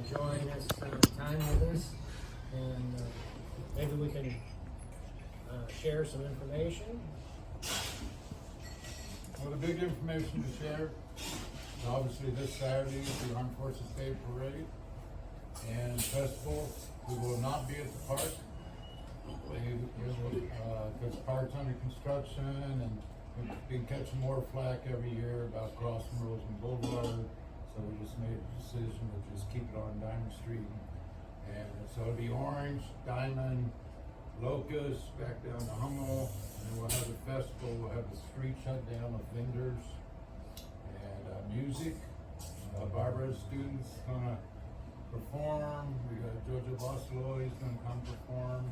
enjoy this time with us, and maybe we can share some information. Well, the big information to share is obviously this Saturday is the Armed Forces Day Parade and Festival. We will not be at the park. Because the park's under construction, and we've been catching more flack every year about crossing Rosamond Boulevard. So we just made a decision to just keep it on Diamond Street. And so it'll be Orange, Diamond, Locust, back down to Hummel, and then we'll have the festival. We'll have the street shut down with vendors and music. Barbara's students gonna perform. We got Jojo Bosloy's gonna come perform.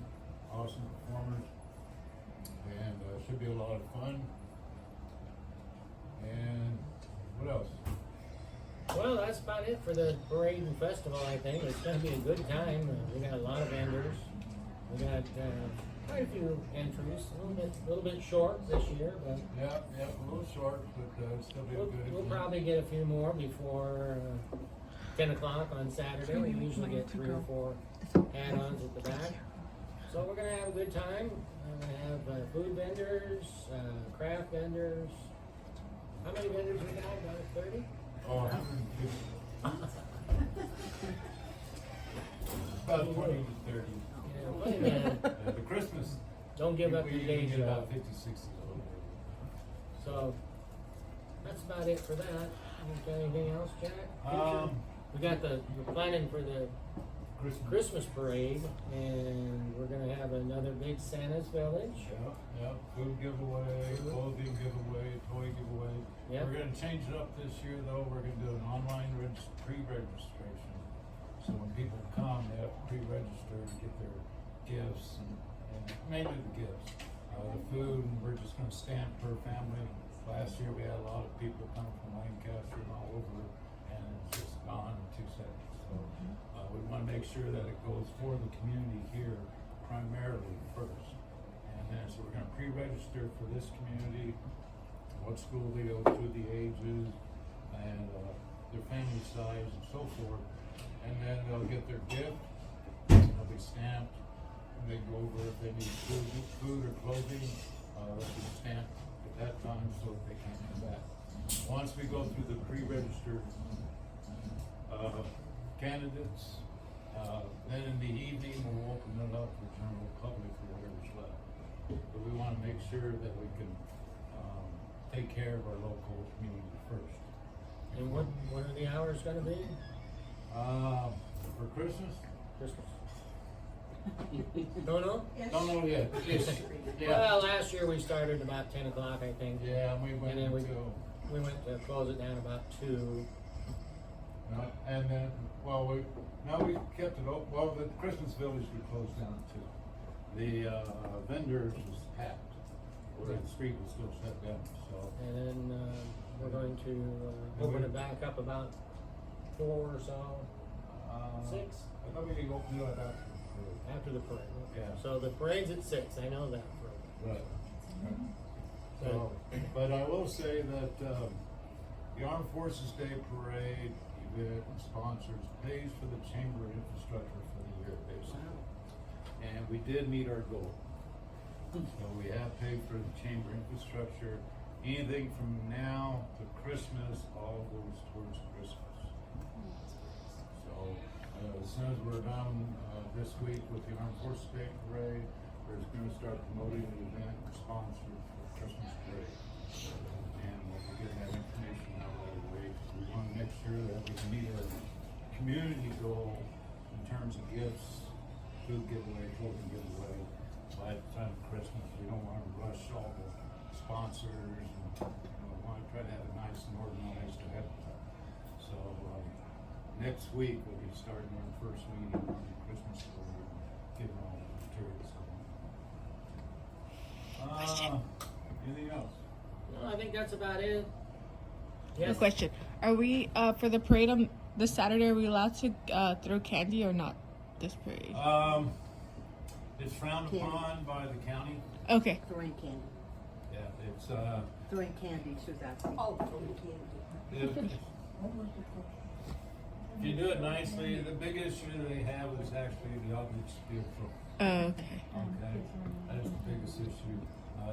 Awesome performers, and should be a lot of fun. And what else? Well, that's about it for the parade and festival, I think. It's going to be a good time. We got a lot of vendors. We got quite a few entries. A little bit short this year, but Yeah, a little short, but still be a good we'll event. probably get a few more before 10 o'clock on Saturday. We usually get 3 or 4 add-ons at the back. So we're going to have a good time. We're going to have food vendors, craft vendors. How many vendors we got? About 30? Oh, 150. About 20 to 30. Yeah, wait a minute. The Christmas. Don't give up we your usually day get job. about 50, 60. So that's about it for that. You got anything else, Jack? We got we're planning for the Christmas parade, and we're gonna have another big Santa's Village. Yeah, food giveaway, clothing giveaway, toy giveaway. Yep. We're gonna change it up this year though. We're gonna do an online pre-registration. So when people come, they have to pre-register to get their gifts and mainly the gifts. The food, and we're just gonna stamp per family. Last year we had a lot of people coming from Lancaster and all over, and it's just gone in 2 seconds. So we want to make sure that it goes for the community here primarily first. And then, so we're going to pre-register for this community, what school they go to, the ages, and their family size and so forth. And then they'll get their gift, they'll be stamped, and they go over if they need food or clothing, they'll be stamped at that time so they can come back. Once we go through the pre-registered candidates, then in the evening we'll open it up for general public for whatever's left. But we want to make sure that we can take care of our local community first. And what are the hours gonna be? For Christmas? Christmas. Don't know? Don't know yet. Yeah. Well, last year we started about 10 o'clock, I think. Yeah, we went And then until. we went to close it down about 2. And then, we kept it open. Well, the Christmas Village we closed down too. The vendors was packed, where the street was still shut down. So And then we're going to open it back up about 4 or so. 6? I thought we could open it up After the parade. Yeah. So the parade's at 6. I know that. Right. So, but I will say that the Armed Forces Day Parade event and sponsors pays for the chamber infrastructure for the year, basically. And we did meet our goal. So we have paid for the chamber infrastructure. Anything from now to Christmas all goes towards Christmas. So as soon as we're done this week with the Armed Forces Day Parade, we're just going to start promoting the event and sponsors for the Christmas parade. And we'll be getting that information out right away. We want to make sure that we can meet our community goal in terms of gifts, food giveaway, clothing giveaway by the time of Christmas. We don't want to rush all the sponsors, and we want to try to have it nice and organized ahead of time. So next week we'll be starting our first meeting on the Christmas parade, getting all the materials going. Anything else? No, I think that's about it. No Yes. question. Are we for the parade on this Saturday? Are we allowed to throw candy or not? This parade. It's frowned upon by the county. Okay. Throwing candy. Yeah, it's Throwing candy, she was asking. Oh, throwing candy. If you do it nicely, the big issue they have is actually the objects being thrown. Oh, okay. Okay, that is the biggest issue.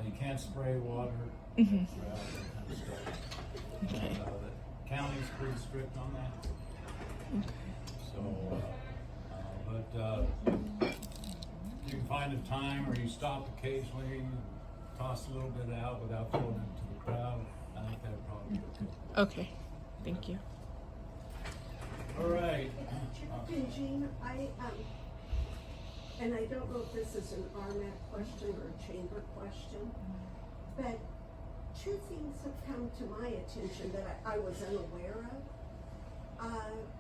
You can't spray water, Mhm. that kind of stuff. Okay. The county's pretty strict on that. So, you can find a time or you stop occasionally, toss a little bit out without throwing it into the crowd. I think that'd probably be okay. Okay. Thank you. All right. And Jean, and I don't know if this is an RMAC question or a chamber question, but two things have come to my attention that I was unaware of.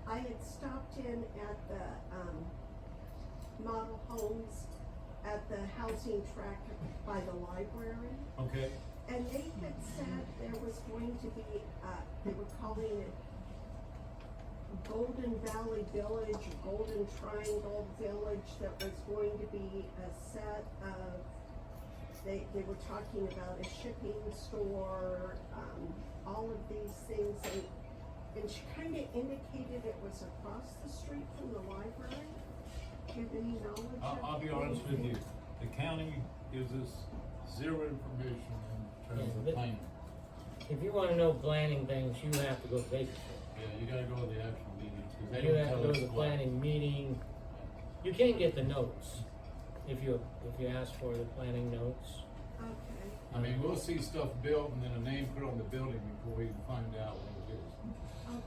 I had stopped in at the model homes at the housing tract by the library, Okay. and they had said there was going to be, they were calling it Golden Valley Village, or Golden Triangle Village, that was going to be a set of, they were talking about a shipping store, all of these things, and she kind of indicated it was across the street from the library. Do you have any knowledge of I'll be honest with you, the county gives us zero information in terms of planning. If you wanna know planning things, you have to go to Bakersfield. Yeah, you gotta go to the actual meetings, 'cause they You don't have to tell go us to the what. planning meeting. You can get the notes if you ask for the planning notes. Okay. I mean, we'll see stuff built and then a name put on the building before we can find out what it is.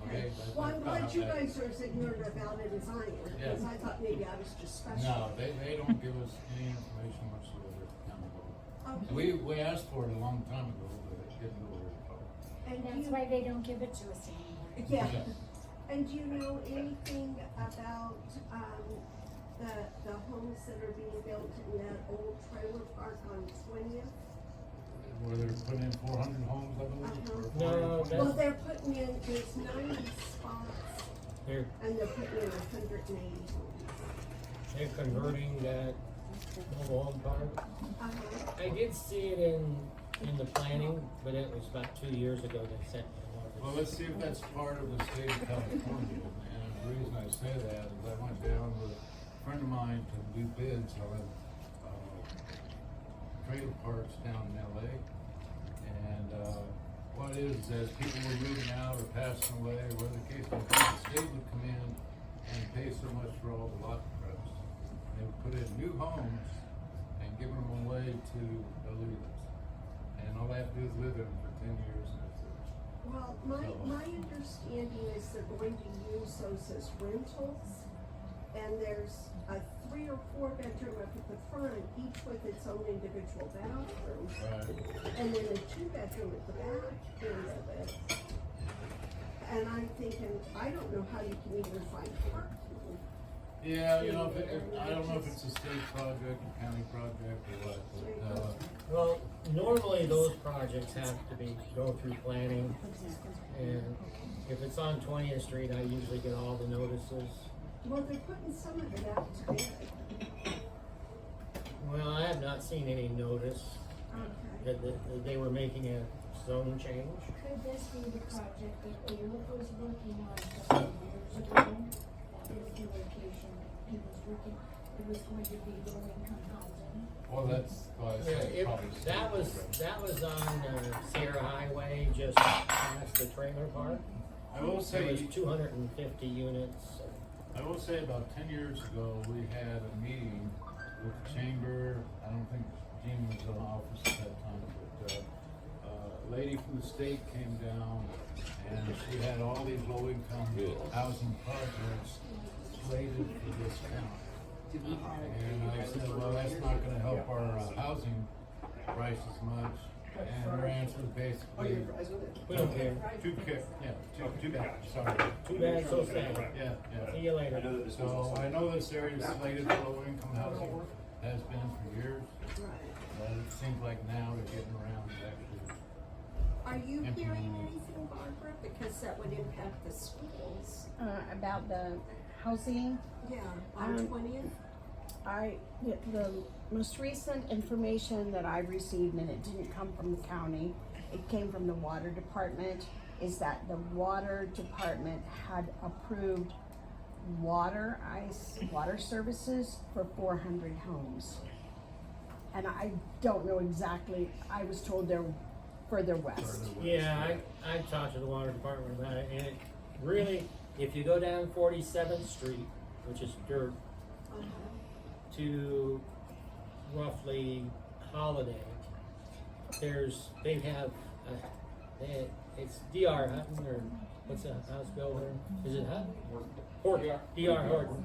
Okay, that's well, I'm not glad you bad. guys are as ignorant about it as I am, because Yeah. I thought maybe I was just special. No, they don't give us any information whatsoever. Okay. We asked for it a long time ago, but it didn't go very far. And do That's you, why they don't give it to us anymore. yeah, and do you know anything about, the homes that are being built in that old trailer park on 20th? Where they're putting in 400 homes, I believe, or No, 400. Well, they're putting in, there's 90 spots, They're, and they're putting in 180 homes. they're converting that mobile home park. Uh-huh. I did see it in the planning, but it was about 2 years ago they sent me a notice. Well, let's see if that's part of the state of California. And the reason I say that is I went down with a friend of mine to do bids on trailer parks down in LA. And what it is as people were moving out or passing away, or whatever the case may be, the state would come in and pay so much for all the lot credits. They would put in new homes and give them away to illegals. And all they have to do is live in them for 10 years and that's it. Well, my understanding is they're going to use those as rentals, and there's a 3 or 4 bedroom up at the front, each with its own individual bathroom, Right. and then a 2 bedroom at the back end of it. And I'm thinking, I don't know how you can even find parking. Yeah, you know, I don't know if it's a state project, a county project, or what, but, Well, normally those projects have to go through planning, and if it's on 20th Street, I usually get all the notices. Well, they're putting some of it out to bid. Well, I have not seen any notice Okay. that they were making a zone change. Could this be the project that Eric was working on a couple of years ago? That is the location he was working, it was going to be low income housing. well, that's why I Yeah, said probably. that was on Sierra Highway, just past the trailer park. I will It say, was 250 units. about 10 years ago, we had a meeting with the chamber. I don't think Jim was in office at that time, but a lady from the state came down and she had all these low-income housing projects slated for this county. And I said, well, that's not gonna help our housing prices much. And her answer was basically, We don't care. too bad, sorry. Too bad, so sad. Yeah. See you later. So I know this area is slated for low-income housing, has been for years, Right. but it seems like now they're getting around to actually. Are you hearing anything, Barbara? Because that would impact the schools. About the housing. Yeah, on 20th? The most recent information that I received, and it didn't come from the county, it came from the water department, is that the water department had approved water services for 400 homes. And I don't know exactly, I was told they're further west. Yeah, I talked to the water department about it, and it really, if you go down 47th Street, which is dirt, to roughly Holiday, it's DR Hutton, or what's that house builder? Is it Hutton? Horton. DR Horton.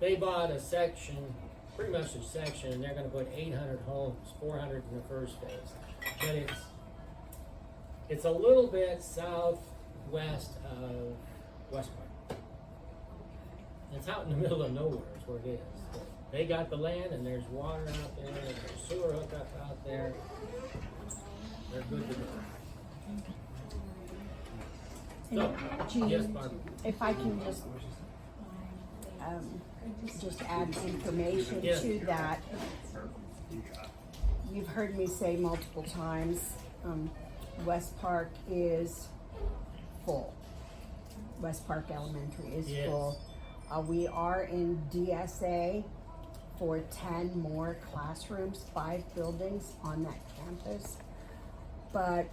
They bought a section, pretty much a section, and they're gonna put 800 homes, 400 in the first phase. But it's a little bit southwest of West Park. It's out in the middle of nowhere is where it is. They got the land, and there's water out there, and there's sewer hookup out there. They're good to go. So, Gene, yes, Barbara. if I can just add information Yes. to that. You've heard me say multiple times, West Park is full. West Park Elementary is Yes. full. We are in DSA for 10 more classrooms, 5 buildings on that campus. But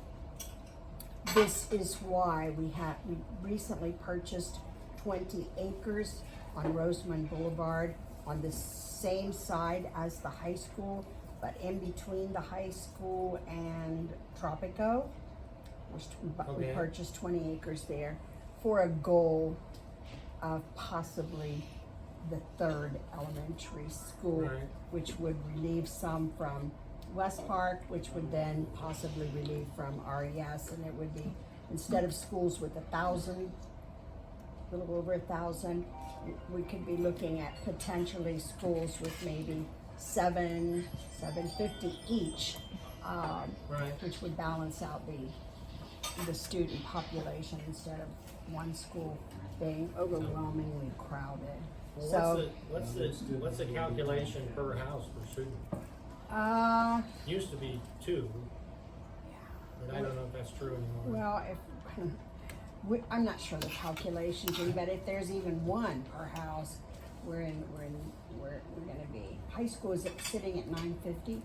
this is why we recently purchased 20 acres on Rosamond Boulevard on the same side as the high school, but in between the high school and Tropico. We Okay. purchased 20 acres there for a goal of possibly the 3rd elementary school, Right. which would relieve some from West Park, which would then possibly relieve from RES, and it would be, instead of schools with 1,000, a little over 1,000, we could be looking at potentially schools with maybe 750 each, Right. which would balance out the student population instead of one school being overwhelmingly crowded. Well, So, what's the calculation per house per student? Used to be 2, but I don't know if that's true anymore. well, I'm not sure the calculations, but if there's even one per house, we're gonna be, high school is sitting at 950.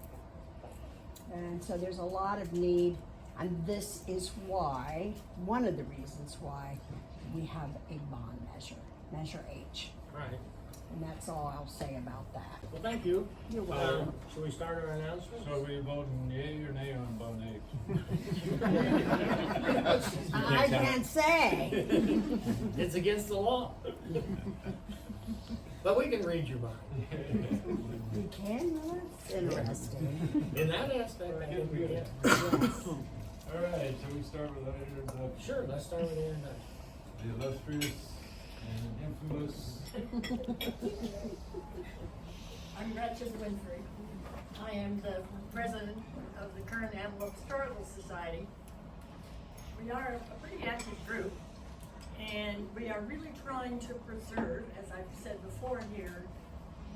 And so there's a lot of need, and this is why, one of the reasons why we have a bond measure H. Right. And that's all I'll say about that. Well, thank you. You're welcome. Should we start our announcements? So are you voting yea or nay on Bone H? I can't say. It's against the law. But we can read your mind. You can, well, that's interesting. In that aspect, I think we can. Yes. All right, so we start with the Sure, let's start with the illustrious and infamous. I'm Gretchen Winfrey. I am the president of the current Antelope Historical Society. We are a pretty active group, and we are really trying to preserve, as I've said before here,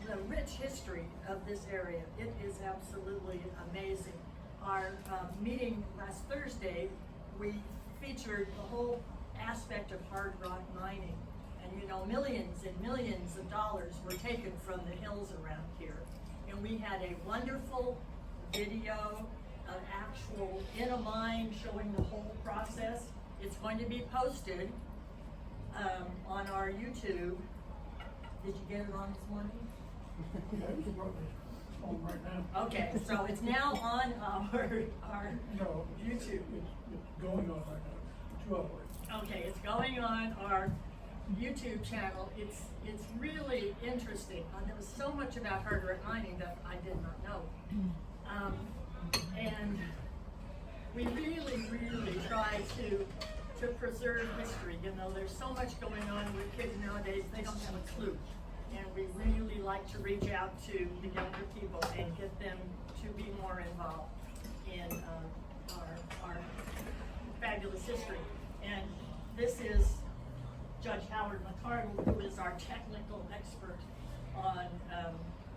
the rich history of this area. It is absolutely amazing. Our meeting last Thursday, we featured the whole aspect of hard rock mining. And you know, millions and millions of dollars were taken from the hills around here. And we had a wonderful video of actual in a mine showing the whole process. It's going to be posted on our YouTube. Did you get it on this morning? Okay, so it's now on our YouTube. It's going on right now, 2 hours. Okay, it's going on our YouTube channel. It's really interesting. There was so much about hard rock mining that I did not know. And we really try to preserve history. You know, there's so much going on with kids nowadays, they don't have a clue. And we really like to reach out to the younger people and get them to be more involved in our fabulous history. And this is Judge Howard McCardle, who is our technical expert on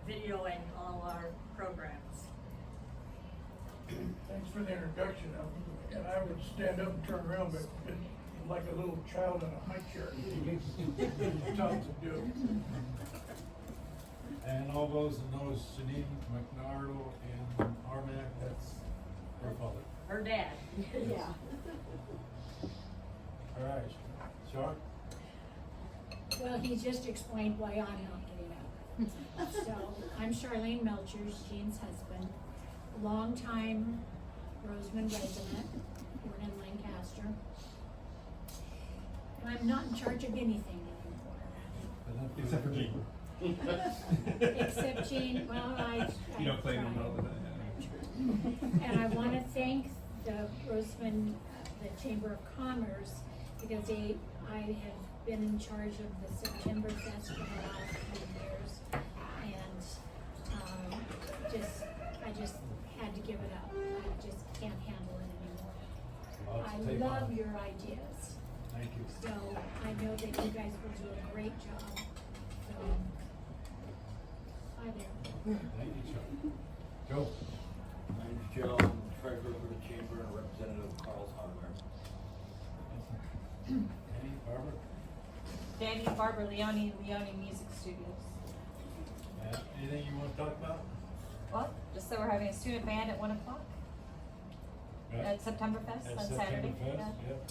videoing all our programs. Thanks for the introduction. And I would stand up and turn around, but like a little child in a high chair. Tough to do. And all those that know Janine McNardle and Armac, that's her father. Her dad. Yeah. All right, Char? Well, he just explained why I'm not getting up. So, I'm Charlene Melchers, Jean's husband, longtime Rosamond resident, born in Lancaster. And I'm not in charge of anything anymore. Except for Jean. Except Jean, well, I You don't claim them tried. all the time. And I wanna thank the Rosamond, the Chamber of Commerce, because I have been in charge of the September Fest for the last few years. And, I just had to give it up. I just can't handle it anymore. Lots I to take love on. your ideas, Thank you. so I know that you guys will do a great job. So, hi there. Thank you, Char. Joe? My name's Joe, I'm the treasurer for the chamber and a representative of Carl's Hardware. Any, Barbara? Danny and Barbara Leone, Leone Music Studios. Anything you want to talk about? Well, just that we're having a student band at 1 o'clock at September Fest At on September Saturday. Fest, Yeah. yep.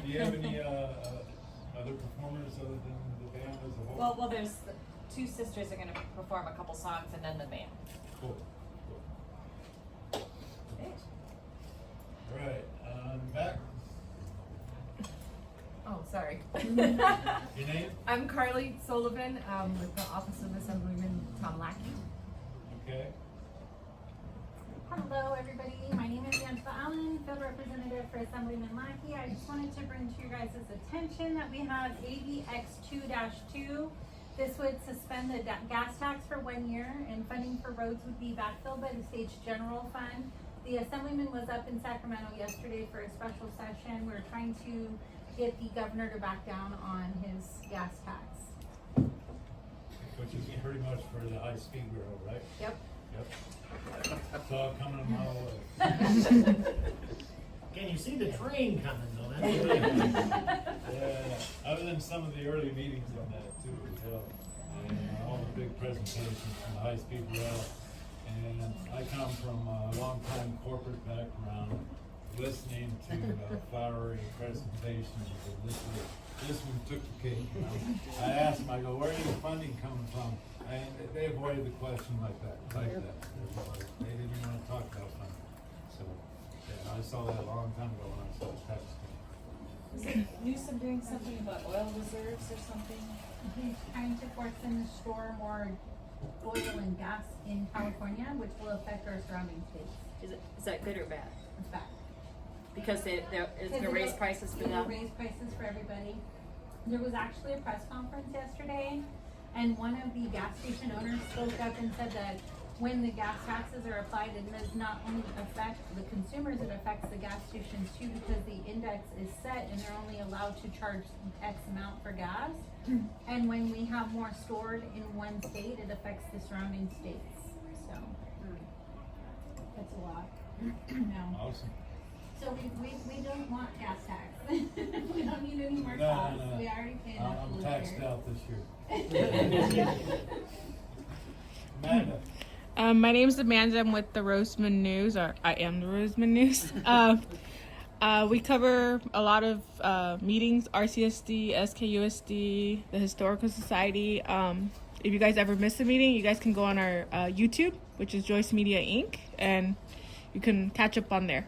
Do you have any, other performers other than the band as a whole? Well, there's the two sisters are gonna perform a couple songs and then the band. Cool. All right, back, Oh, sorry. your name? I'm Carly Sullivan, with the Office of Assemblyman Tom Lackey. Okay. Hello, everybody. My name is Angela Allen, field representative for Assemblyman Lackey. I just wanted to bring to your guys' attention that we have ABX 2-2. This would suspend the gas tax for 1 year, and funding for roads would be backfilled by the state's general fund. The Assemblyman was up in Sacramento yesterday for a special session. We're trying to get the governor to back down on his gas tax. Which is pretty much for the high-speed rail, right? Yep. Yep. It's all coming a mile away. Can you see the train coming though? That's really Yeah, I was in some of the early meetings on that too, as well. And all the big presentations from the high-speed rail. And I come from a long-time corporate background, listening to flowery presentations, and this one took the cake. You know? I asked them, I go, where is the funding coming from? And they avoided the question like that. They didn't even want to talk about funding. So, yeah, I saw that a long time ago when I saw the tax. Is Newsom doing something about oil reserves or something? He's trying to force them to store more oil and gas in California, which will affect our surrounding states. Is that good or bad? It's bad. Because it's gonna raise prices for It'll them? raise prices for everybody. There was actually a press conference yesterday, and one of the gas station owners spoke up and said that when the gas taxes are applied, it does not only affect the consumers, it affects the gas stations too, because the index is set and they're only allowed to charge X amount for gas. And when we have more stored in one state, it affects the surrounding states, so. That's a lot. No. Awesome. So we don't want gas tax. We don't need any more No, costs. no, no. We already paid enough to I'm live taxed here. out this year. Amanda. My name's Amanda. I'm with the Rosamond News, or I am the Rosamond News. We cover a lot of meetings, RCSD, SKUSD, the Historical Society. If you guys ever miss a meeting, you guys can go on our YouTube, which is Joyce Media Inc., and you can catch up on there.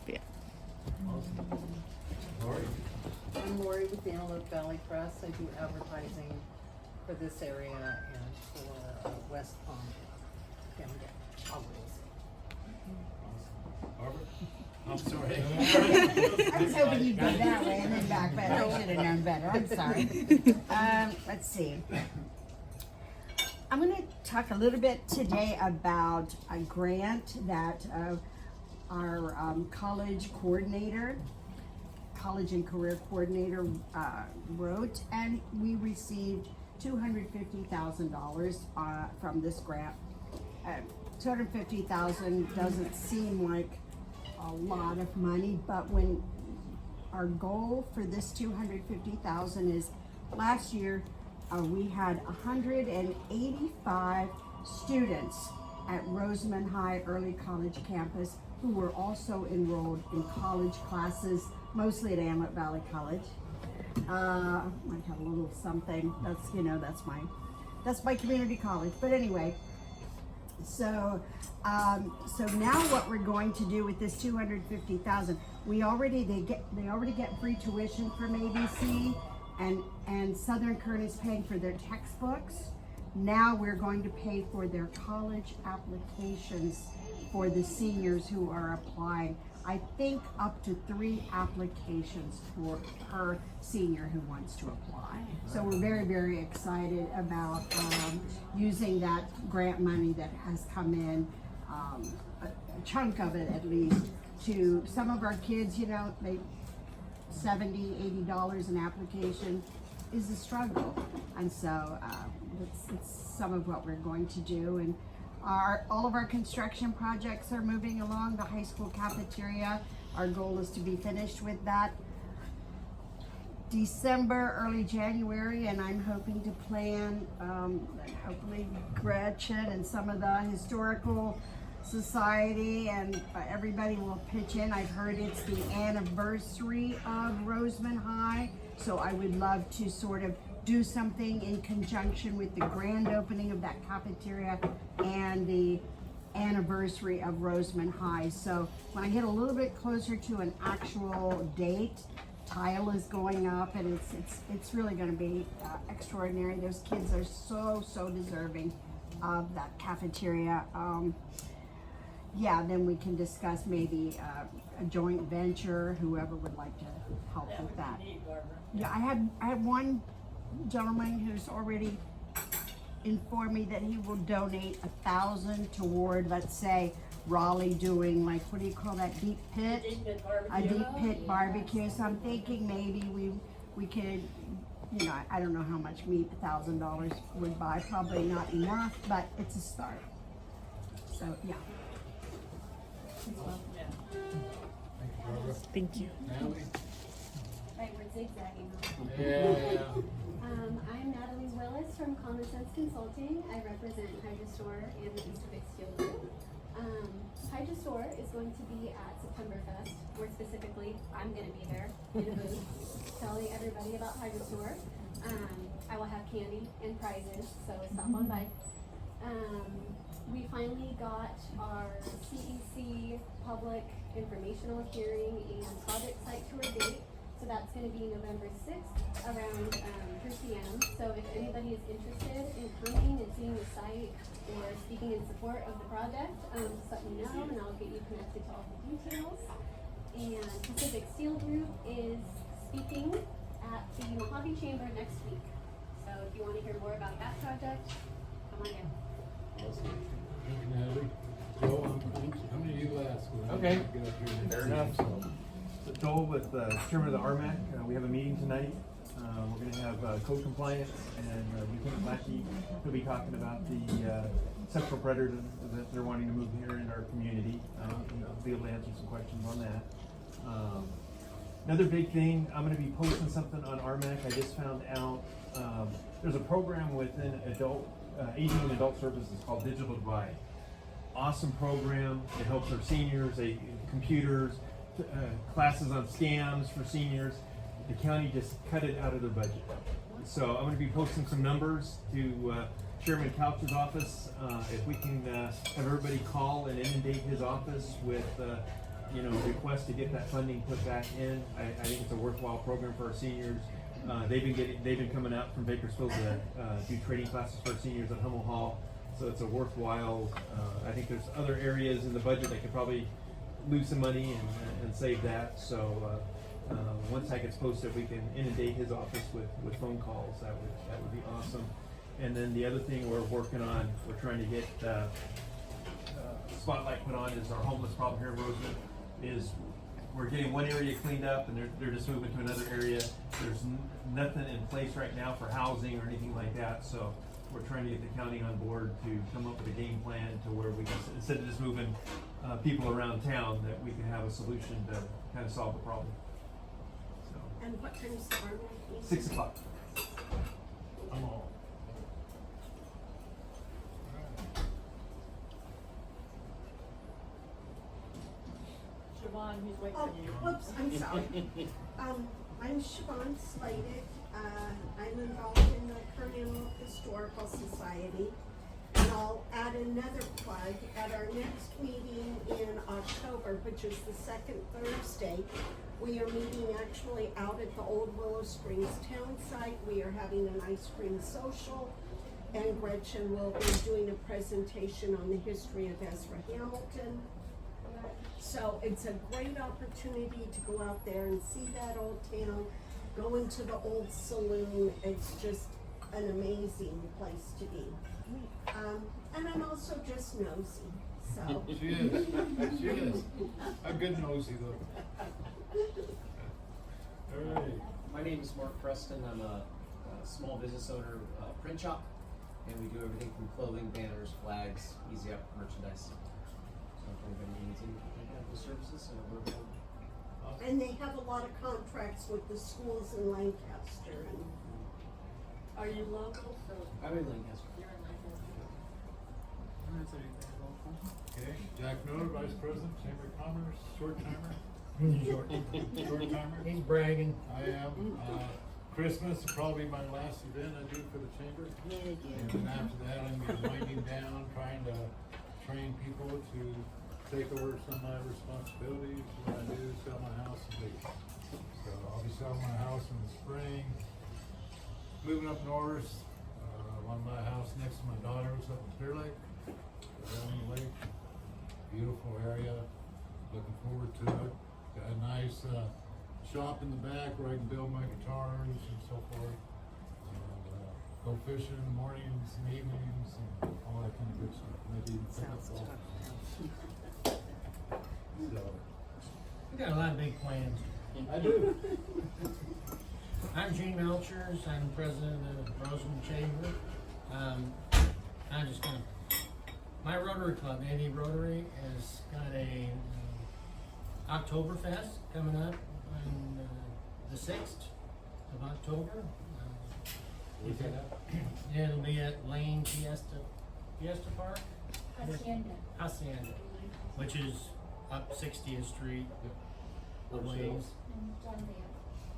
Yeah. Lori? I'm Lori with the Antelope Valley Press. I do advertising for this area and for West Palm. Barbara? I'm sorry. I was hoping you'd go that way and then back, but I should have known better. I'm sorry. Let's see. I'm going to talk a little bit today about a grant that our college and career coordinator wrote, and we received $250,000 from this grant. $250,000 doesn't seem like a lot of money, but when our goal for this 250,000 is, last year, we had 185 students at Rosamond High Early College campus who were also enrolled in college classes, mostly at Antelope Valley College. Might have a little something, that's, you know, that's my community college, but anyway. So now what we're going to do with this 250,000, they already get free tuition from ABC, and Southern Current is paying for their textbooks. Now we're going to pay for their college applications for the seniors who are applying. I think up to 3 applications for per senior who wants to apply. So we're very, very excited about using that grant money that has come in, a chunk of it at least, to some of our kids. You know, they $70, $80 an application is a struggle, and so it's some of what we're going to do. And all of our construction projects are moving along. The high school cafeteria, our goal is to be finished with that December, early January, and I'm hoping to plan, hopefully Gretchen and some of the historical society and everybody will pitch in. I've heard it's the anniversary of Rosamond High, so I would love to sort of do something in conjunction with the grand opening of that cafeteria and the anniversary of Rosamond High. So when I get a little bit closer to an actual date, tile is going up, and it's really going to be extraordinary. Those kids are so deserving of that cafeteria. Yeah, then we can discuss maybe a joint venture, whoever would like to help with that. Yeah, I had one gentleman who's already informed me that he will donate 1,000 toward, let's say, Raleigh doing, like, what do you call that, deep pit? A deep pit barbecue. So I'm thinking maybe we could, you know, I don't know how much meat $1,000 would buy. Probably not enough, but it's a start. So yeah. Thank you. Natalie? Right, we're zigzagging. Yeah. I'm Natalie Willis from Common Sense Consulting. I represent Hydrostore and the East Vic Steel Group. Hydrostore is going to be at Septemberfest. More specifically, I'm going to be there in a booth telling everybody about Hydrostore. I will have candy and prizes, so stop on by. We finally got our CEC public informational hearing and project site tour date. So that's going to be November 6th around 3 p.m. So if anybody is interested in coming and seeing the site or speaking in support of the project, just let me know and I'll get you connected to all the details. And Pacific Steel Group is speaking at the Rosamond Chamber next week. So if you want to hear more about that project, come on in. Awesome. Thank you, Natalie. Joe, how many of you last? Okay, fair enough. Joel with Chairman of the RMAC, we have a meeting tonight. We're going to have code compliance, and Lieutenant Lackey will be talking about the sexual predators that they're wanting to move here in our community. I'll be able to answer some questions on that. Another big thing, I'm going to be posting something on RMAC. I just found out there's a program within aging and adult services called Digital Divide. Awesome program. It helps our seniors, computers, classes on scams for seniors. The county just cut it out of their budget. So I'm going to be posting some numbers to Chairman Couch's office. If we can have everybody call and inundate his office with requests to get that funding put back in. I think it's a worthwhile program for our seniors. They've been coming out from Bakersfield to do training classes for our seniors at Hummel Hall. So it's a worthwhile. I think there's other areas in the budget that could probably lose some money and save that. So once that gets posted, we can inundate his office with phone calls. That would be awesome. And then the other thing we're working on, we're trying to get spotlight put on is our homeless problem here in Rosamond. Is we're getting one area cleaned up and they're just moving to another area. There's nothing in place right now for housing or anything like that. So we're trying to get the county on board to come up with a game plan to where we can, instead of just moving people around town, that we can have a solution to kind of solve the problem. And what time's the army meeting? 6 o'clock. I'm all. Siobhan, who's waiting Oh, for you? whoops, I'm sorry. I'm Siobhan Slavic. I'm involved in the Kern Animal Historical Society. And I'll add another plug. At our next meeting in October, which is the second Thursday, we are meeting actually out at the old Willow Springs town site. We are having an ice cream social, and Gretchen will be doing a presentation on the history of Ezra Hamilton. So it's a great opportunity to go out there and see that old town, go into the old saloon. It's just an amazing place to be. And I'm also just nosy, so. She is. She is. A good nosy though. All right. My name is Mark Preston. I'm a small business owner, print shop, and we do everything from clothing, banners, flags, easy up merchandise. So if anybody needs any medical services, we're available. And they have a lot of contracts with the schools in Lancaster. And Are you local? I'm in Lancaster. You're in Lancaster. Okay, Jack Miller, Vice President, Chamber of Commerce, short timer. Short. Short timer. He's bragging. I am. Christmas will probably be my last event I do for the chamber. And then after that, I'm gonna be winding down, trying to train people to take over some of my responsibilities. What I do is sell my house and leave. So I'll be selling my house in the spring. Moving up north, on my house next to my daughter's up in Clear Lake, down the lake. Beautiful area. Looking forward to it. Got a nice shop in the back where I can build my guitars and so forth. And go fishing in the mornings and evenings and all that kind of good stuff. Maybe even pick up golf. So, We got a lot of big plans. I do. I'm Gene Melchers. I'm president of the Rosamond Chamber. I'm just gonna. My Rotary Club, Navy Rotary, has got a Oktoberfest coming up on the 6th of October. It'll be at Lane Fiesta Park? Hacienda, which is up 60th Street. Lanes.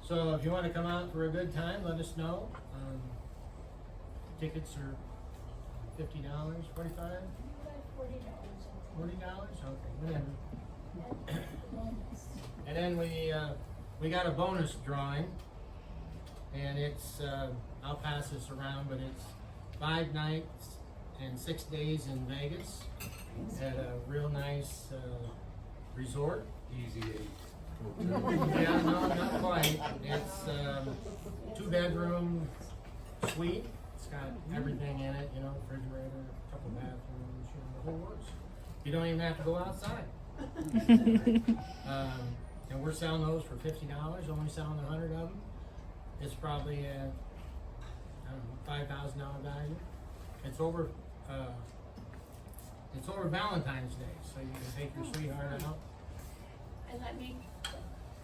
So if you want to come out for a good time, let us know. Tickets are $50, $45? $40? Okay, whatever. And then we got a bonus drawing, and it's I'll pass this around, but it's 5 nights and 6 days in Vegas at a real nice resort. Easy 8. Yeah, no, not quite. It's 2-bedroom suite. It's got everything in it, refrigerator, a couple bathrooms, the whole works. You don't even have to go outside. And we're selling those for $50, only selling 100 of them. It's probably a, $5,000 value. It's over Valentine's Day, so you can take your sweetheart out. And let me,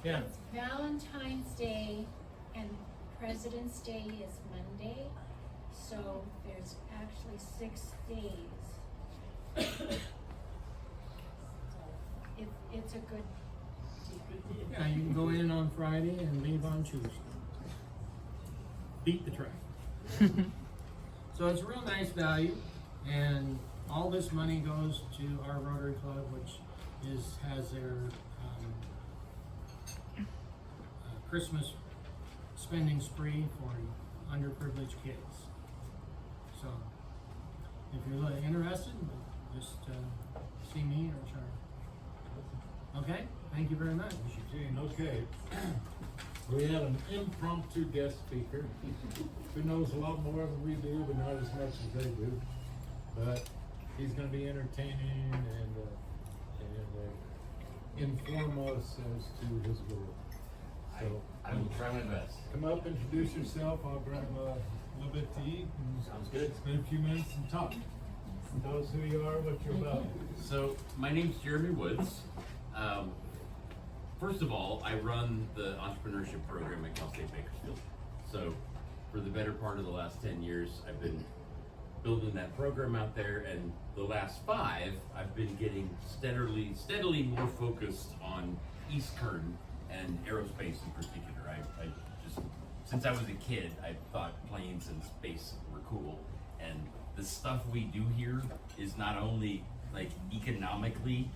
Yeah. it's Valentine's Day and President's Day is Monday, so there's actually 6 days. It's a good. Yeah, you can go in on Friday and leave on Tuesday. Beat the track. So it's a real nice value, and all this money goes to our Rotary Club, which has their Christmas spending spree for underprivileged kids. So if you're interested, just see me or Charlie. Okay, thank you very much. Gene, okay. We had an impromptu guest speaker who knows a lot more than we do, but not as much as they do. But he's going to be entertaining and inform us as to his work. So I'm trying my best. come up, introduce yourself. I'll grab a little bit to eat. And Sounds good. Spend a few minutes and talk. Tell us who you are, what you're about. So my name's Jeremy Woods. first of all, I run the entrepreneurship program at Cal State Bakersfield. So for the better part of the last 10 years, I've been building that program out there, and the last 5, I've been getting steadily more focused on East Kern and aerospace in particular. I just, since I was a kid, I thought planes and space were cool, and the stuff we do here is not only like economically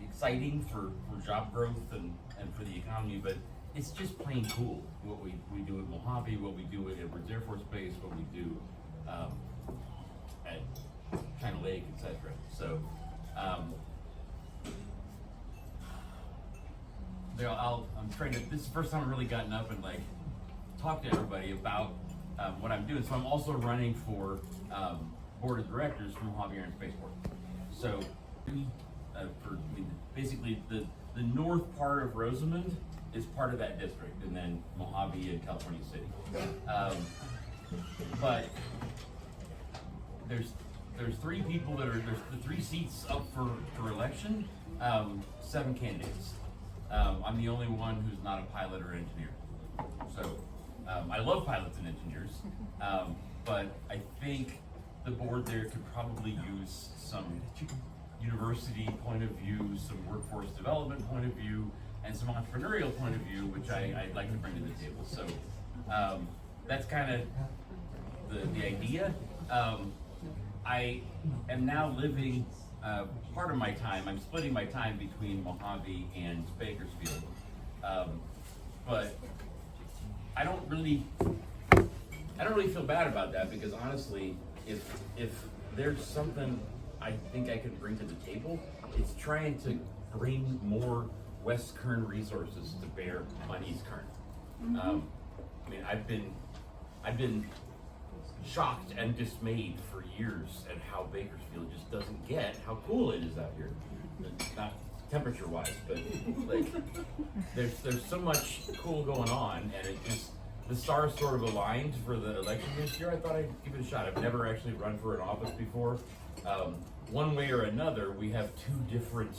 exciting for job growth and for the economy, but it's just plain cool what we do at Mojave, what we do at Edwards Air Force Base, what we do at China Lake, etc. So I'm trying to, this is the first time I've really gotten up and like talk to everybody about what I'm doing. So I'm also running for board of directors for Mojave Air and Spaceport. So basically the north part of Rosamond is part of that district, and then Mojave and California City. But there's 3 people that are, there's the 3 seats up for election, 7 candidates. I'm the only one who's not a pilot or engineer. So I love pilots and engineers, but I think the board there could probably use some university point of view, some workforce development point of view, and some entrepreneurial point of view, which I'd like to bring to the table. So that's kind of the idea. I am now living part of my time, I'm splitting my time between Mojave and Bakersfield. But I don't really feel bad about that, because honestly, if there's something I think I can bring to the table, it's trying to bring more West Kern resources to bear on East Kern. I mean, I've been shocked and dismayed for years at how Bakersfield just doesn't get how cool it is out here. Not temperature wise, but like there's so much cool going on, and it just, the stars sort of aligned for the election this year. I thought I'd give it a shot. I've never actually run for an office before. One way or another, we have 2 different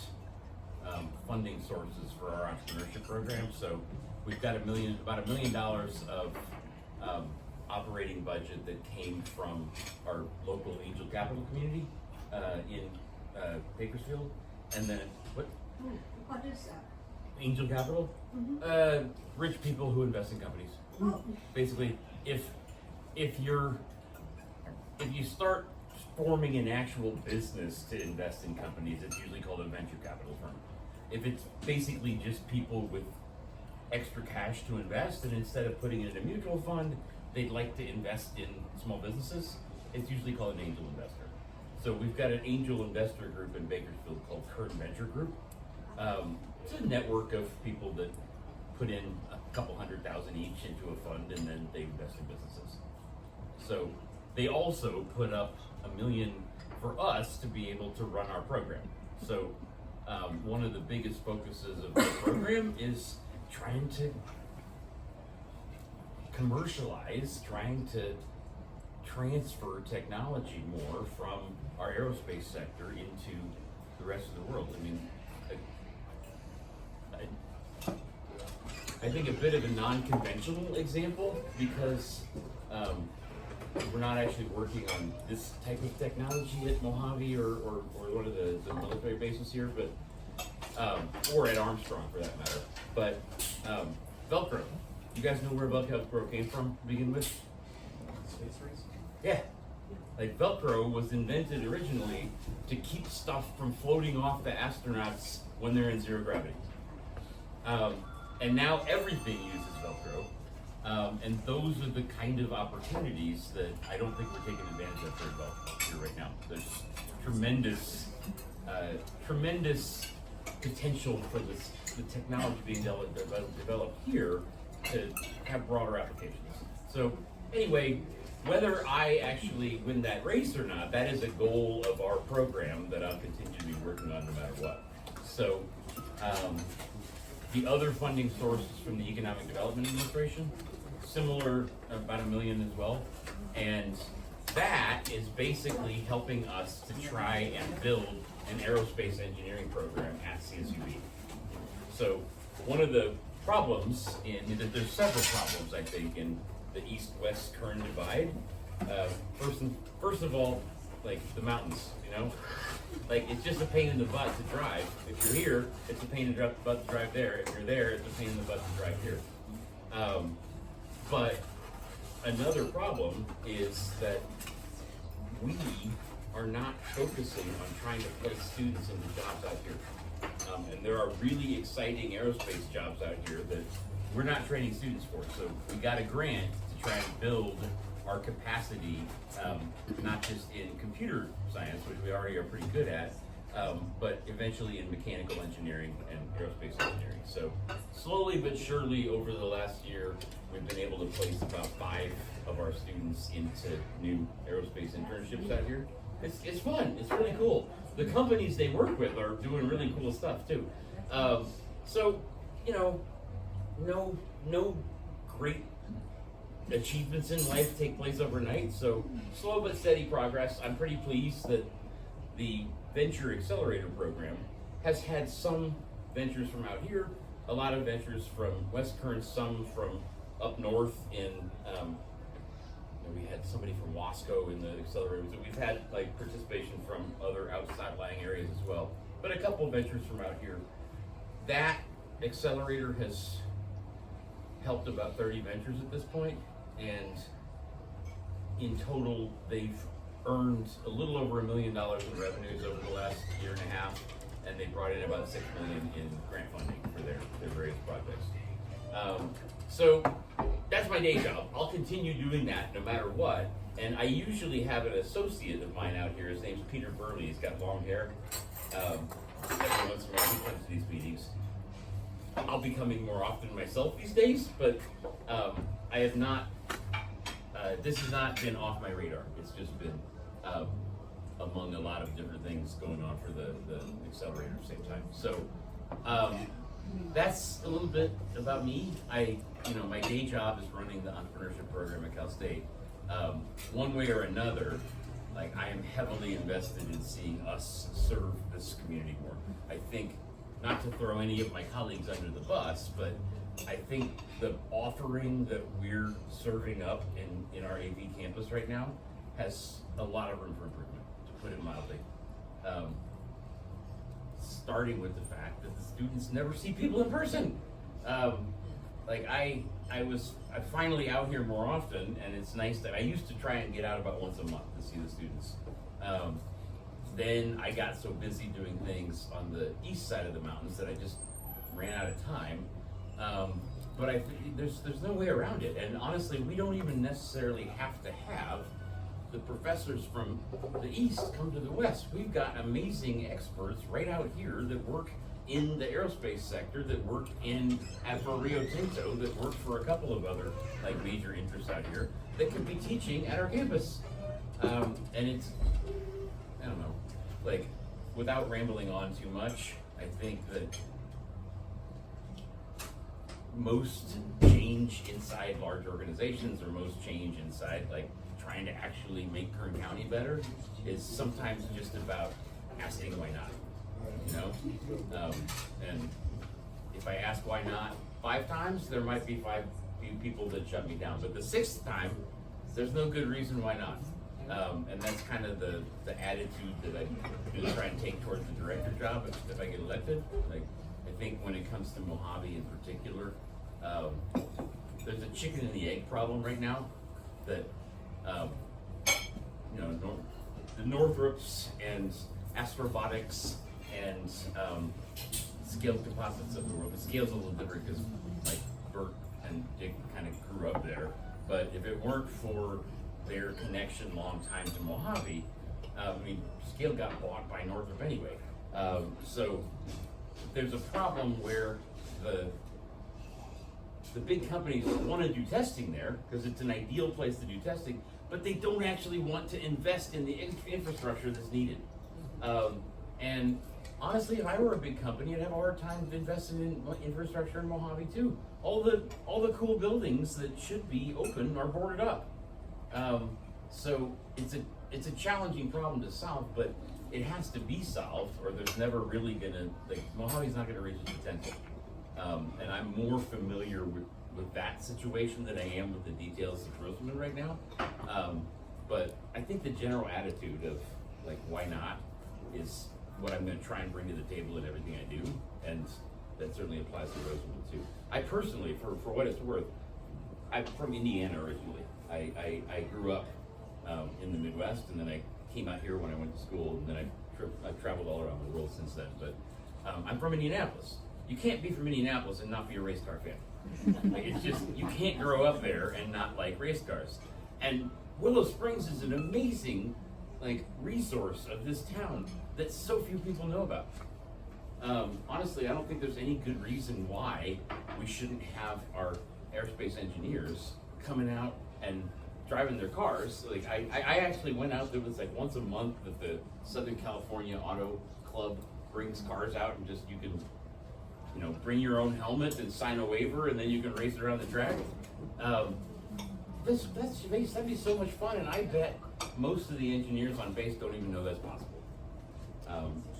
funding sources for our entrepreneurship program. So we've got about $1 million of operating budget that came from our local angel capital community in Bakersfield. And then What is that? Angel capital, rich people who invest in companies. Basically, if you start forming an actual business to invest in companies, it's usually called a venture capital firm. If it's basically just people with extra cash to invest, and instead of putting it in a mutual fund, they'd like to invest in small businesses, it's usually called an angel investor. So we've got an angel investor group in Bakersfield called Kern Venture Group. It's a network of people that put in a couple $100,000 each into a fund, and then they invest in businesses. So they also put up $1 million for us to be able to run our program. So one of the biggest focuses of the program is trying to commercialize, trying to transfer technology more from our aerospace sector into the rest of the world. I mean, I think a bit of a non-conventional example, because we're not actually working on this type of technology at Mojave or one of the military bases here, but or at Armstrong for that matter. But Velcro, you guys know where Velcro came from to begin with? Space race? Yeah. Like Velcro was invented originally to keep stuff from floating off the astronauts when they're in zero gravity. And now everything uses Velcro. And those are the kind of opportunities that I don't think we're taking advantage of very well here right now. There's tremendous potential for the technology being developed here to have broader applications. So anyway, whether I actually win that race or not, that is a goal of our program that I'll continue to be working on no matter what. So the other funding sources from the Economic Development Administration, similar, about $1 million as well. And that is basically helping us to try and build an aerospace engineering program at CSUB. So one of the problems there's several problems, I think, in the east-west current divide. First of all, like the mountains, like it's just a pain in the butt to drive. If you're here, it's a pain in the butt to drive there. If you're there, it's a pain in the butt to drive here. But another problem is that we are not focusing on trying to place students into jobs out here. And there are really exciting aerospace jobs out here that we're not training students for. So we got a grant to try and build our capacity, not just in computer science, which we already are pretty good at, but eventually in mechanical engineering and aerospace engineering. So slowly but surely over the last year, we've been able to place about 5 of our students into new aerospace internships out here. It's fun, it's really cool. The companies they work with are doing really cool stuff too. So, no great achievements in life take place overnight, so slow but steady progress. I'm pretty pleased that the Venture Accelerator program has had some ventures from out here, a lot of ventures from West Current, some from up north in, we had somebody from Wasco in the accelerator, so we've had like participation from other outside lying areas as well, but a couple of ventures from out here. That accelerator has helped about 30 ventures at this point, and in total they've earned a little over $1 million in revenues over the last year and a half, and they brought in about $6 million in grant funding for their various projects. So that's my day job. I'll continue doing that no matter what, and I usually have an associate of mine out here. His name's Peter Burley. He's got long hair. Every once in a while he comes to these meetings. I'll be coming more often myself these days, but I have not, this has not been off my radar. It's just been among a lot of different things going on for the accelerator at the same time. So that's a little bit about me. My day job is running the entrepreneurship program at Cal State. One way or another, like I am heavily invested in seeing us serve this community more. I think, not to throw any of my colleagues under the bus, but I think the offering that we're serving up in our AV campus right now has a lot of room for improvement, to put it mildly. Starting with the fact that the students never see people in person. I'm finally out here more often, and it's nice that I used to try and get out about once a month to see the students. Then I got so busy doing things on the east side of the mountains that I just ran out of time. But there's no way around it. And honestly, we don't even necessarily have to have the professors from the east come to the west. We've got amazing experts right out here that work in the aerospace sector, that work for Rio Tinto, that work for a couple of other like major interests out here that could be teaching at our campus. And it's, I don't know, like without rambling on too much, I think that most change inside large organizations, or most change inside like trying to actually make Kern County better, is sometimes just about asking why not, and if I ask why not 5 times, there might be 5 people that shut me down, but the 6th time, there's no good reason why not. And that's kind of the attitude that I'm going to try and take towards the director job if I get elected. Like, I think when it comes to Mojave in particular, there's a chicken and the egg problem right now that, the Northrops and Astrobotics and Scaled Composites of the world. The scale's a little different because like Bert and Dick kind of grew up there, but if it weren't for their connection long time to Mojave, Scale got bought by Northrop anyway. So there's a problem where the big companies want to do testing there because it's an ideal place to do testing, but they don't actually want to invest in the infrastructure that's needed. And honestly, if I were a big company, I'd have a hard time investing in infrastructure in Mojave too. All the cool buildings that should be open are boarded up. So it's a challenging problem to solve, but it has to be solved, or there's never really gonna, Mojave's not gonna reach its potential. And I'm more familiar with that situation than I am with the details of Rosamond right now. But I think the general attitude of like, why not, is what I'm gonna try and bring to the table in everything I do. And that certainly applies to Rosamond too. I personally, for what it's worth, I'm from Indiana originally. I grew up in the Midwest, and then I came out here when I went to school, and then I've traveled all around the world since then. But I'm from Indianapolis. You can't be from Indianapolis and not be a race car fan. Like, it's just, you can't grow up there and not like race cars. And Willow Springs is an amazing like resource of this town that so few people know about. Honestly, I don't think there's any good reason why we shouldn't have our aerospace engineers coming out and driving their cars. Like I actually went out there, was like once a month that the Southern California Auto Club brings cars out, and just, you can, you know, bring your own helmet and sign a waiver, and then you can race it around the track. That'd be so much fun, and I bet most of the engineers on base don't even know that's possible.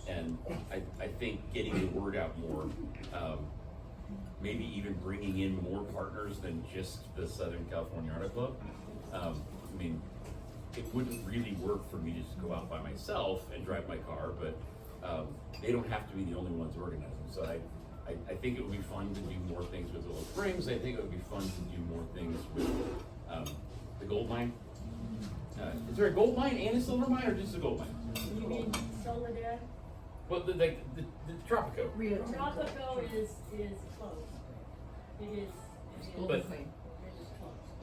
And I think getting the word out more, maybe even bringing in more partners than just the Southern California Auto Club. I mean, it wouldn't really work for me to just go out by myself and drive my car, but they don't have to be the only ones organizing. So I think it would be fun to do more things with Willow Springs. I think it would be fun to do more things with the gold mine. Is there a gold mine and a silver mine, or just a gold mine? You mean Soledad? Well, the Tropico. Tropico is closed. It is But- closed.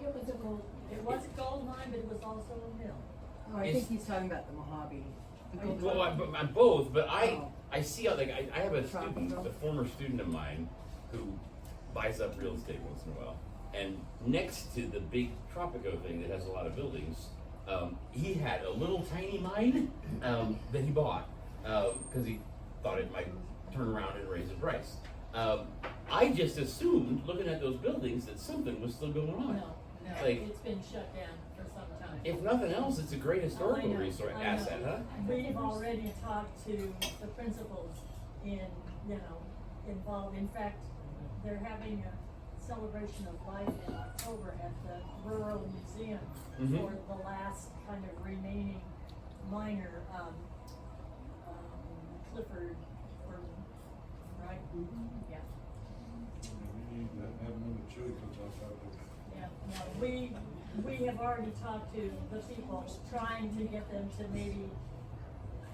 It was a gold mine, but it was also a mill. Oh, I think he's talking about the Mojave. Well, I'm both, but I see how, like, I have a student, a former student of mine, who buys up real estate once in a while. And next to the big Tropico thing that has a lot of buildings, he had a little tiny mine that he bought because he thought it might turn around and raise the price. I just assumed, looking at those buildings, that something was still going on. No, Like, it's been shut down for some time. if nothing else, it's a great historical I know, resource I know. asset, huh? We've already talked to the principals involved. In fact, they're having a celebration of life in October at the Rural Museum for the last kind of remaining minor, Clifford, right? Yeah. We need to have another chili cook-off out there. Yeah, no, we have already talked to the people, trying to get them to maybe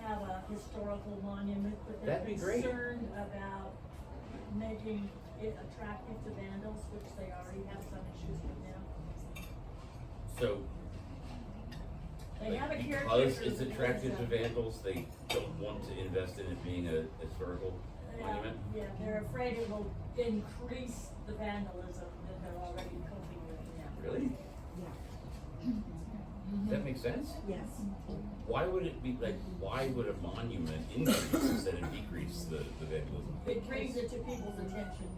have a historical monument, but they're That'd be great. concerned about making it attractive to vandals, which they already have some issues with now. So, They have a because caretaker it's that attractive lives to up- vandals, they don't want to invest in it being a historical monument? Yeah, they're afraid it will increase the vandalism that they're already coping with now. Really? Yeah. Does that make sense? Yes. Why would it be, like, why would a monument increase instead of decrease the vandalism? It brings it to people's attention.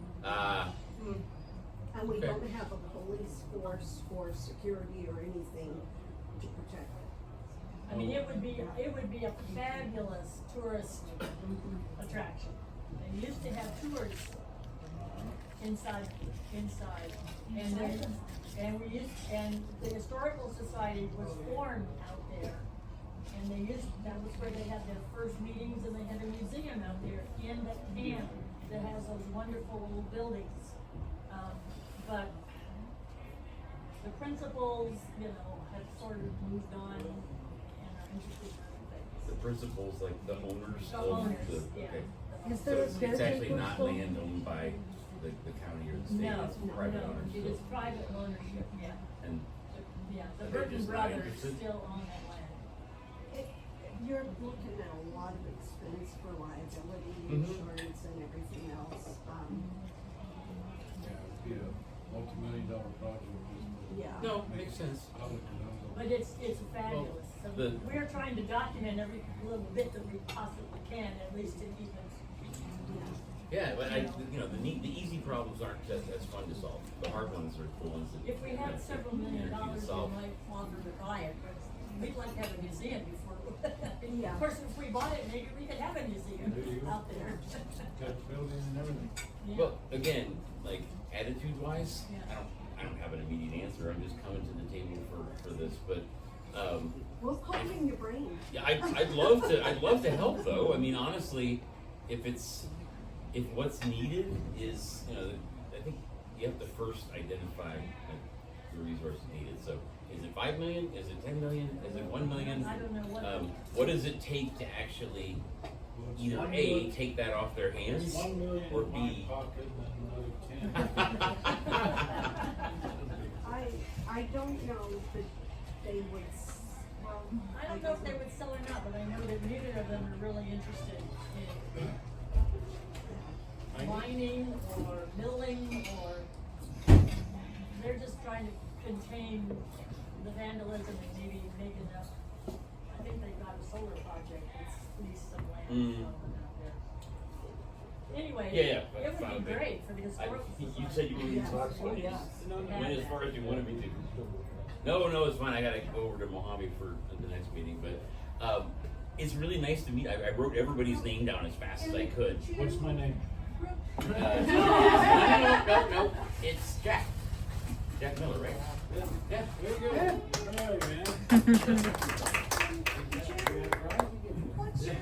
And we Okay. don't have a police force for security or anything to protect it. I mean, it would be a fabulous tourist attraction. They used to have tours inside, and the Historical Society was formed out there. And that was where they had their first meetings, and they had a museum out there in the camp that has those wonderful little buildings. But the principals, have sort of moved on and are interested in other things. The principals, like the owners The of owners, the, yeah. okay. Is So there a it's caretaker actually not still? land owned by the county or the state, No, it's private no, owners. it so- is private ownership, yeah. And Yeah, the Are they Burton just not brothers interested? still own that land. You're looking at a lot of expense for liability Mhm. insurance and everything else. Yeah, it'd be a multi-million-dollar project. Yeah. no, makes sense. But it's fabulous. So the- we're trying to document every little bit that we possibly can, at least to keep it. Yeah, but the easy problems aren't as fun to solve. The hard ones are the ones that. If we had several million energy to dollars, we solve. might offer to buy it, but we'd like to have a museum before, Yeah. Of course, if we bought it, maybe we could have a museum There you go. out there. Touch building and everything. Yeah. Well, again, like attitude wise, Yeah. I don't have an immediate answer. I'm just coming to the table for this, but We'll put it in your brain. yeah, I'd love to help though. I mean, honestly, if what's needed is, I think you have to first identify the resources needed. So is it 5 million? Is it 10 million? Is it 1 million? I don't know What does it take to actually either $1 A, million. take that off their hands, $1 million or in my B, pocket and another 10. I don't know that they would, well. I don't know if they would sell or not, but I know that neither of them are really interested in mining or milling or, they're just trying to contain the vandalism and maybe make enough. I think they've got a solar project that's leased some land out there. Anyway, Yeah, it would be great for the historical you society. said you wanted to talk, so went as far as you wanted me to. No, it's fine. I gotta go over to Mojave for the next meeting, but it's really nice to meet. I wrote everybody's name down as fast as I could. What's my name? No, it's Jack. Jack Miller, right? Yeah. There you go. All right, man. What's your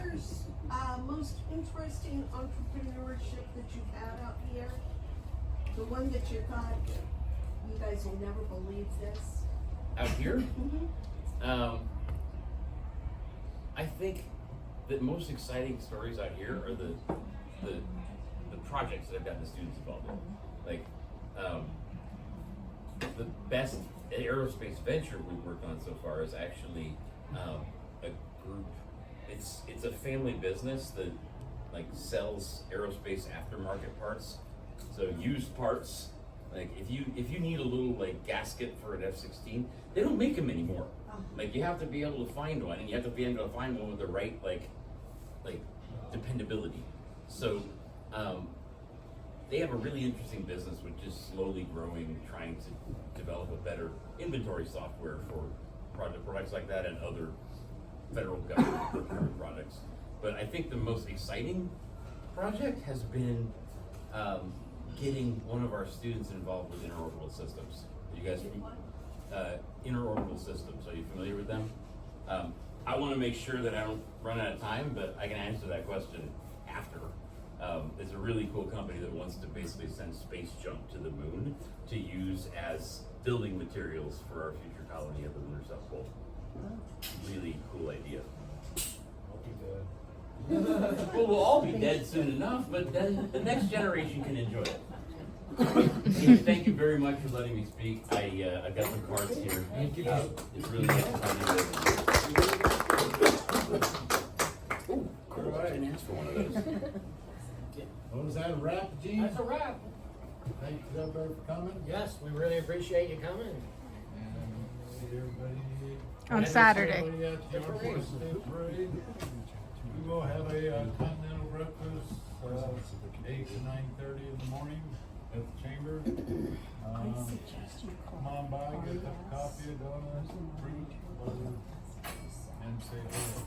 most interesting entrepreneurship that you've had out here? The one that you thought, you guys will never believe this? Out here? Mm-hmm. I think the most exciting stories out here are the projects that I've gotten the students involved in. Like, the best aerospace venture we've worked on so far is actually a group. It's a family business that like sells aerospace aftermarket parts. So used parts. Like if you need a little like gasket for an F-16, they don't make them anymore. Like you have to be able to find one, and you have to be able to find one with the right like dependability. So they have a really interesting business which is slowly growing, trying to develop a better inventory software for products like that and other federal government procurement products. But I think the most exciting project has been getting one of our students involved with interorbital systems. You guys, interorbital systems, are you familiar with them? I want to make sure that I don't run out of time, but I can answer that question after. It's a really cool company that wants to basically send space junk to the moon to use as building materials for our future colony at the lunar South Pole. Really cool idea. I'll be dead. Well, we'll all be dead soon enough, but then the next generation can enjoy it. Anyway, thank you very much for letting me speak. I've got some cards here. Thank you. It's really nice to find you. Oh, cool. I didn't ask for one of those. What was that, a wrap, Gene? That's a wrap. Thank you, everybody, for coming. Yes, we really appreciate you coming. And see everybody. On Saturday. Everybody at the Armed Forces Day Parade. We will have a continental breakfast, 8 to 9:30 in the morning at the chamber. Come on by, get a cup of coffee, a donut, fruit, and say hello.